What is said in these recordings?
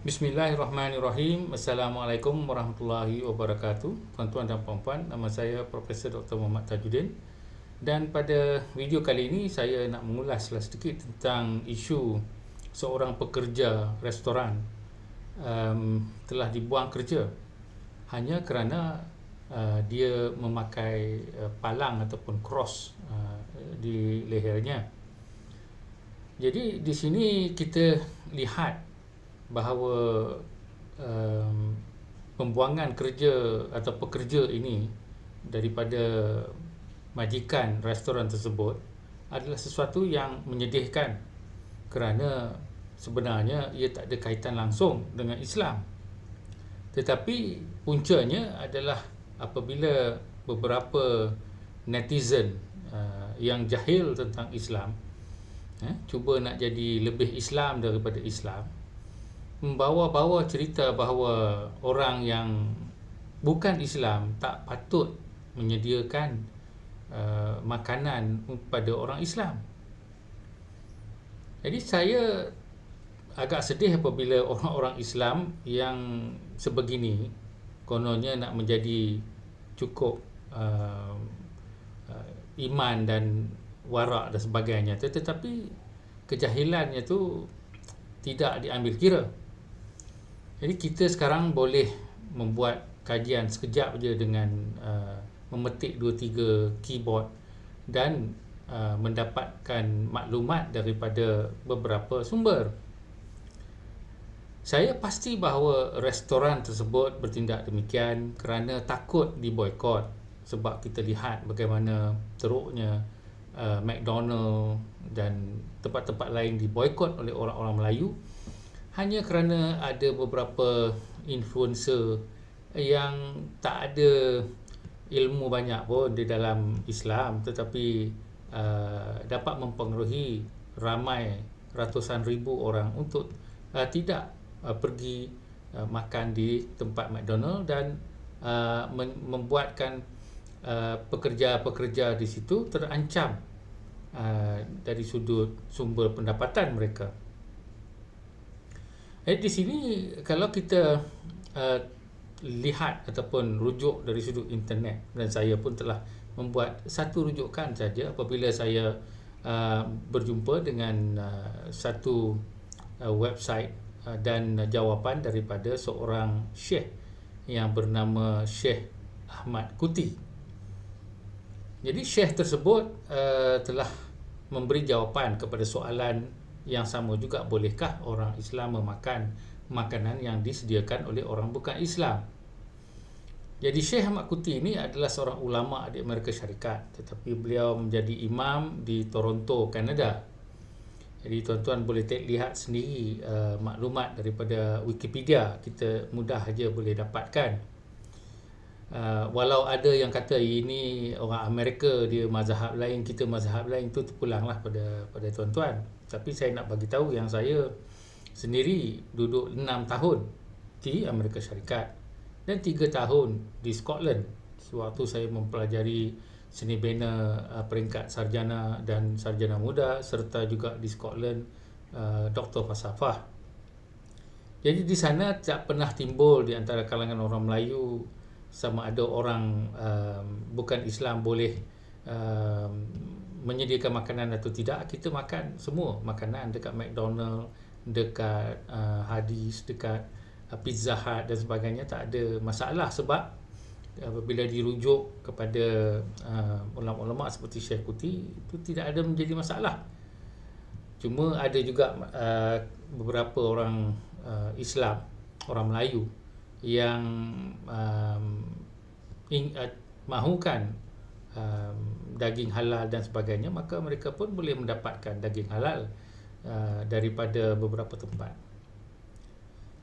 Bismillahirrahmanirrahim. Assalamualaikum warahmatullahi wabarakatuh. Tuan-tuan dan puan-puan, nama saya Profesor Dr. Muhammad Tajuddin. Dan pada video kali ini saya nak mengulaslah sedikit tentang isu seorang pekerja restoran telah dibuang kerja hanya kerana dia memakai palang ataupun cross di lehernya. Jadi di sini kita lihat bahawa pembuangan kerja atau pekerja ini daripada majikan restoran tersebut adalah sesuatu yang menyedihkan kerana sebenarnya ia tak ada kaitan langsung dengan Islam. Tetapi puncanya adalah apabila beberapa netizen yang jahil tentang Islam cuba nak jadi lebih Islam daripada Islam, membawa-bawa cerita bahawa orang yang bukan Islam tak patut menyediakan makanan kepada orang Islam. Jadi saya agak sedih apabila orang-orang Islam yang sebegini kononnya nak menjadi cukup iman dan warak dan sebagainya, tetapi kejahilannya tu tidak diambil kira. Jadi kita sekarang boleh membuat kajian sekejap je dengan memetik 2-3 keyboard dan mendapatkan maklumat daripada beberapa sumber. Saya pasti bahawa restoran tersebut bertindak demikian kerana takut diboikot, sebab kita lihat bagaimana teruknya McDonald dan tempat-tempat lain diboikot oleh orang-orang Melayu hanya kerana ada beberapa influencer yang tak ada ilmu banyak pun di dalam Islam, tetapi dapat mempengaruhi ramai ratusan ribu orang untuk tidak pergi makan di tempat McDonald dan membuatkan pekerja-pekerja di situ terancam dari sudut sumber pendapatan mereka. Di sini kalau kita lihat ataupun rujuk dari sudut internet, dan saya pun telah membuat satu rujukan saja apabila saya berjumpa dengan satu website dan jawapan daripada seorang syekh yang bernama Syekh Ahmad Kuti. Jadi syekh tersebut telah memberi jawapan kepada soalan yang sama juga, bolehkah orang Islam memakan makanan yang disediakan oleh orang bukan Islam. Jadi Syekh Ahmad Kuti ini adalah seorang ulama di Amerika Syarikat, tetapi beliau menjadi imam di Toronto, Kanada. Jadi tuan-tuan boleh lihat sendiri maklumat daripada Wikipedia, kita mudah saja boleh dapatkan. Walau ada yang kata ini orang Amerika dia mazhab lain, kita mazhab lain, itu terpulanglah pada tuan-tuan. Tapi saya nak bagi tahu yang saya sendiri duduk 6 tahun di Amerika Syarikat dan 3 tahun di Scotland sewaktu saya mempelajari seni bina peringkat sarjana dan sarjana muda, serta juga di Scotland Doktor Falsafah. Jadi di sana tak pernah timbul di antara kalangan orang Melayu sama ada orang bukan Islam boleh menyediakan makanan atau tidak. Kita makan semua makanan dekat McDonald, dekat Hardee's, dekat Pizza Hut dan sebagainya, tak ada masalah, sebab apabila dirujuk kepada ulama-ulama seperti Syekh Kuti, itu tidak ada menjadi masalah. Cuma ada juga beberapa orang Islam, orang Melayu yang mahukan daging halal dan sebagainya, maka mereka pun boleh mendapatkan daging halal daripada beberapa tempat.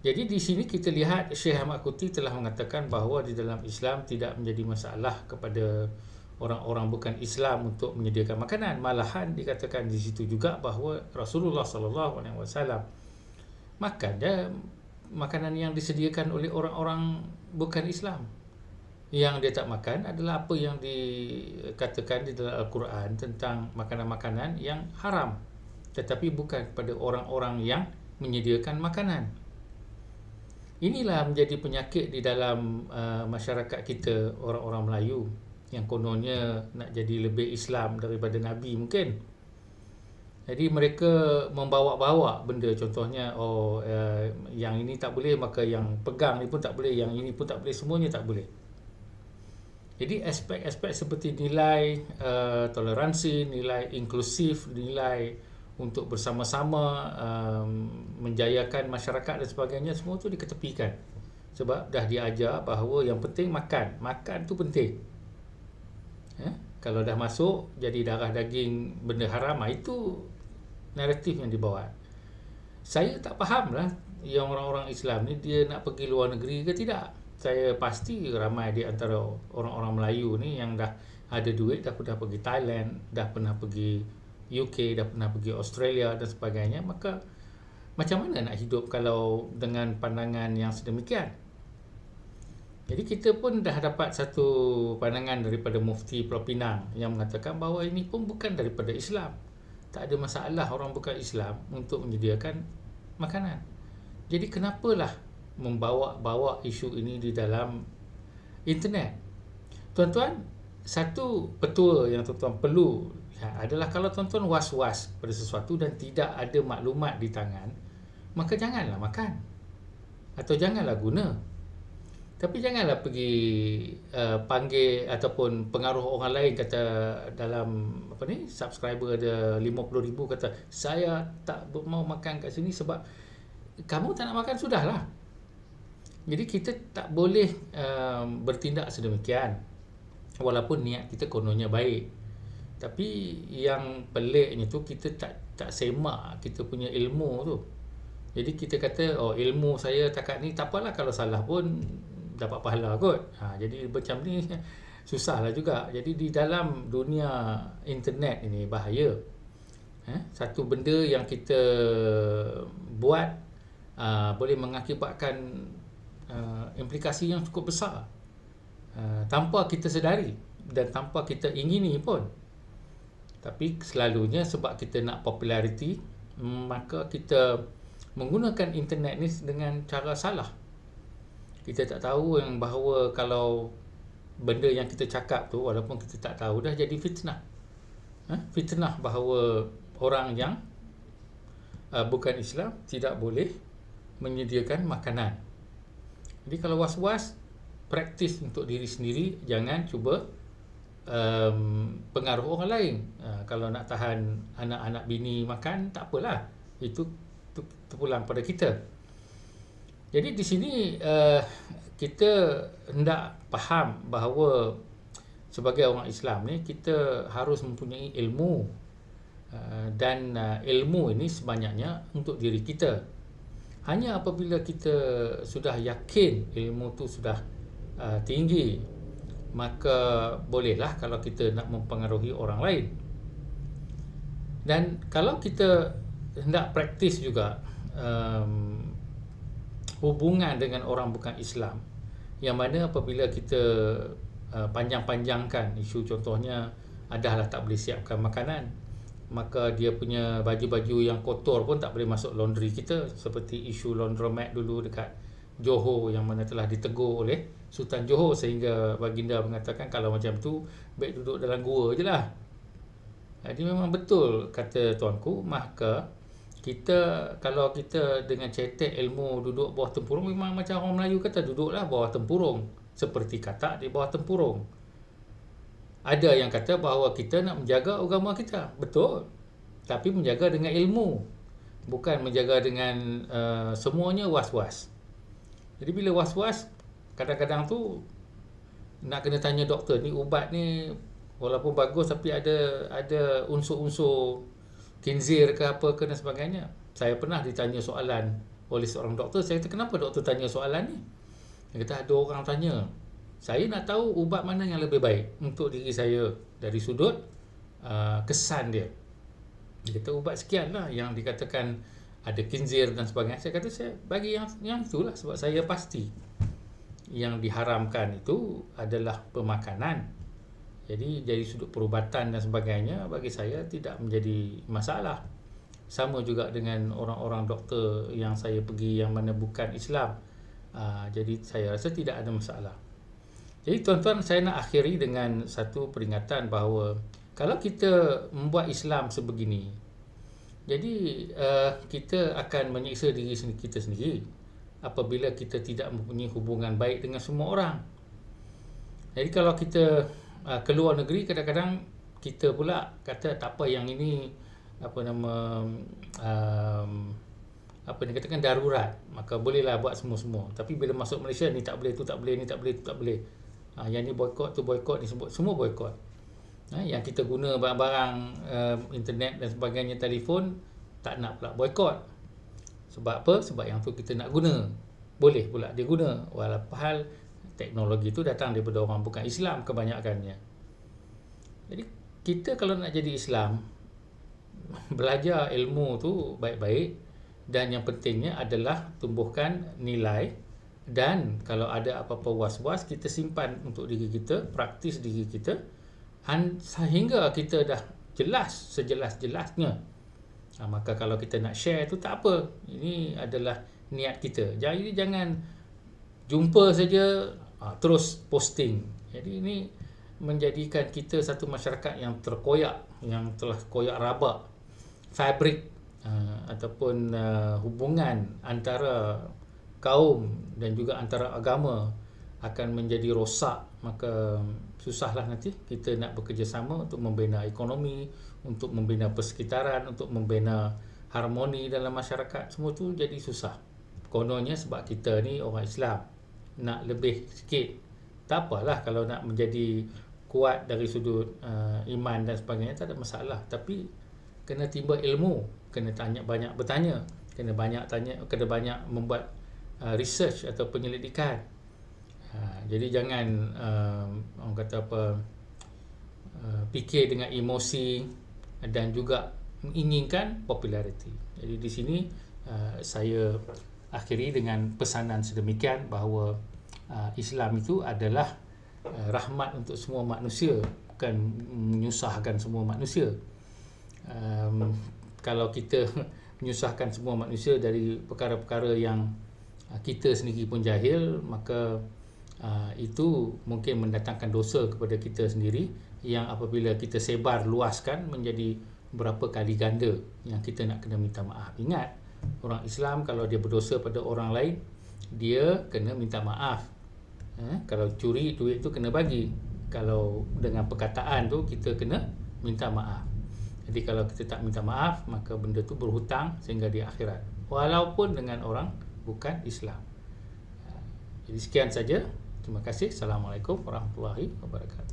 Jadi di sini kita lihat Syekh Ahmad Kuti telah mengatakan bahawa di dalam Islam tidak menjadi masalah kepada orang-orang bukan Islam untuk menyediakan makanan. Malahan dikatakan di situ juga bahawa Rasulullah SAW makan makanan yang disediakan oleh orang-orang bukan Islam. Yang dia tak makan adalah apa yang dikatakan di dalam Al-Quran tentang makanan-makanan yang haram, tetapi bukan kepada orang-orang yang menyediakan makanan. Inilah menjadi penyakit di dalam masyarakat kita, orang-orang Melayu, yang kononnya nak jadi lebih Islam daripada Nabi mungkin. Jadi mereka membawa-bawa benda, contohnya yang ini tak boleh, maka yang pegang ni pun tak boleh, yang ini pun tak boleh, semuanya tak boleh. Jadi aspek-aspek seperti nilai toleransi, nilai inklusif, nilai untuk bersama-sama menjayakan masyarakat dan sebagainya, semua tu diketepikan. Sebab dah diajar bahawa yang penting makan. Makan tu penting. Kalau dah masuk jadi darah daging benda haram, itu naratif yang dibawa. Saya tak faham lah yang orang-orang Islam ni dia nak pergi luar negeri ke tidak. Saya pasti ramai di antara orang-orang Melayu ni yang dah ada duit, dah pernah pergi Thailand, dah pernah pergi UK, dah pernah pergi Australia dan sebagainya. Maka macam mana nak hidup kalau dengan pandangan yang sedemikian? Jadi kita pun dah dapat satu pandangan daripada Mufti Pulau Pinang yang mengatakan bahawa ini pun bukan daripada Islam. Tak ada masalah orang bukan Islam untuk menyediakan makanan. Jadi kenapalah membawa-bawa isu ini di dalam internet? Tuan-tuan, satu petua yang tuan-tuan perlu adalah kalau tuan-tuan was-was pada sesuatu dan tidak ada maklumat di tangan, maka janganlah makan atau janganlah guna. Tapi janganlah pergi panggil ataupun pengaruh orang lain, kata dalam subscriber ada 50,000, kata saya tak mau makan kat sini sebab kamu tak nak makan, sudahlah. Jadi kita tak boleh bertindak sedemikian walaupun niat kita kononnya baik. Tapi yang peliknya tu kita tak semak kita punya ilmu tu. Jadi kita kata ilmu saya takat ni, tak apalah kalau salah pun dapat pahala kot. Jadi macam ni susahlah juga. Jadi di dalam dunia internet ini bahaya. Satu benda yang kita buat boleh mengakibatkan implikasi yang cukup besar tanpa kita sedari dan tanpa kita ingini pun. Tapi selalunya sebab kita nak populariti, maka kita menggunakan internet ni dengan cara salah. Kita tak tahu yang bahawa kalau benda yang kita cakap tu, walaupun kita tak tahu, dah jadi fitnah. Fitnah bahawa orang yang bukan Islam tidak boleh menyediakan makanan. Jadi kalau was-was, praktis untuk diri sendiri, jangan cuba pengaruh orang lain. Kalau nak tahan anak-anak bini makan, tak apalah, itu terpulang pada kita. Jadi di sini kita hendak faham bahawa sebagai orang Islam ni kita harus mempunyai ilmu, dan ilmu ini sebanyaknya untuk diri kita. Hanya apabila kita sudah yakin ilmu tu sudah tinggi, maka bolehlah kalau kita nak mempengaruhi orang lain. Dan kalau kita hendak praktis juga hubungan dengan orang bukan Islam, yang mana apabila kita panjang-panjangkan isu, contohnya adalah tak boleh siapkan makanan, maka dia punya baju-baju yang kotor pun tak boleh masuk laundry kita, seperti isu laundromat dulu dekat Johor yang mana telah ditegur oleh Sultan Johor, sehingga baginda mengatakan kalau macam tu baik duduk dalam gua je lah. Jadi memang betul kata tuanku, maka kalau kita dengan cetek ilmu duduk bawah tempurung, memang macam orang Melayu kata, duduklah bawah tempurung, seperti katak di bawah tempurung. Ada yang kata bahawa kita nak menjaga agama kita, betul, tapi menjaga dengan ilmu, bukan menjaga dengan semuanya was-was. Jadi bila was-was, kadang-kadang tu nak kena tanya doktor, ni ubat ni walaupun bagus tapi ada unsur-unsur khinzir ke apa ke dan sebagainya. Saya pernah ditanya soalan oleh seorang doktor. Saya kata, kenapa doktor tanya soalan ni? Dia kata, ada orang tanya. Saya nak tahu ubat mana yang lebih baik untuk diri saya dari sudut kesan dia. Dia kata ubat sekian lah yang dikatakan ada khinzir dan sebagainya. Saya kata saya bagi yang itulah, sebab saya pasti yang diharamkan itu adalah pemakanan. Jadi dari sudut perubatan dan sebagainya, bagi saya tidak menjadi masalah. Sama juga dengan orang-orang doktor yang saya pergi yang mana bukan Islam. Jadi saya rasa tidak ada masalah. Jadi tuan-tuan, saya nak akhiri dengan satu peringatan bahawa kalau kita membuat Islam sebegini, jadi kita akan menyiksa diri kita sendiri apabila kita tidak mempunyai hubungan baik dengan semua orang. Jadi kalau kita keluar negeri, kadang-kadang kita pula kata tak apa, yang ini apa dikatakan darurat, maka bolehlah buat semua-semua. Tapi bila masuk Malaysia, ni tak boleh, tu tak boleh, ni tak boleh, tu tak boleh. Yang ni boykot, tu boykot, ni semua boykot. Yang kita guna barang-barang internet dan sebagainya, telefon, tak nak pula boykot. Sebab apa? Sebab yang tu kita nak guna. Boleh pula dia guna, walaupun teknologi tu datang daripada orang bukan Islam kebanyakannya. Jadi kita kalau nak jadi Islam, belajar ilmu tu baik-baik, dan yang pentingnya adalah tumbuhkan nilai. Dan kalau ada apa-apa was-was, kita simpan untuk diri kita, praktis diri kita, sehingga kita dah jelas, sejelas-jelasnya. Maka kalau kita nak share tu tak apa, ini adalah niat kita. Jadi jangan jumpa saja terus posting. Jadi ini menjadikan kita satu masyarakat yang terkoyak, yang telah koyak rabak. Fabrik ataupun hubungan antara kaum dan juga antara agama akan menjadi rosak. Maka susahlah nanti kita nak bekerjasama untuk membina ekonomi, untuk membina persekitaran, untuk membina harmoni dalam masyarakat. Semua tu jadi susah. Kononnya sebab kita ni orang Islam, nak lebih sikit. Tak apalah kalau nak menjadi kuat dari sudut iman dan sebagainya, tak ada masalah. Tapi kena timba ilmu, kena banyak bertanya, kena banyak tanya, kena banyak membuat research atau penyelidikan. Jadi jangan orang kata apa, fikir dengan emosi dan juga menginginkan populariti. Jadi di sini saya akhiri dengan pesanan sedemikian bahawa Islam itu adalah rahmat untuk semua manusia, bukan menyusahkan semua manusia. Kalau kita menyusahkan semua manusia dari perkara-perkara yang kita sendiri pun jahil, maka itu mungkin mendatangkan dosa kepada kita sendiri, yang apabila kita sebar luaskan menjadi berapa kali ganda yang kita nak kena minta maaf. Ingat, orang Islam kalau dia berdosa pada orang lain, dia kena minta maaf. Kalau curi duit tu kena bagi, kalau dengan perkataan tu kita kena minta maaf. Jadi kalau kita tak minta maaf, maka benda tu berhutang sehingga di akhirat, walaupun dengan orang bukan Islam. Jadi sekian saja. Terima kasih. Assalamualaikum warahmatullahi wabarakatuh.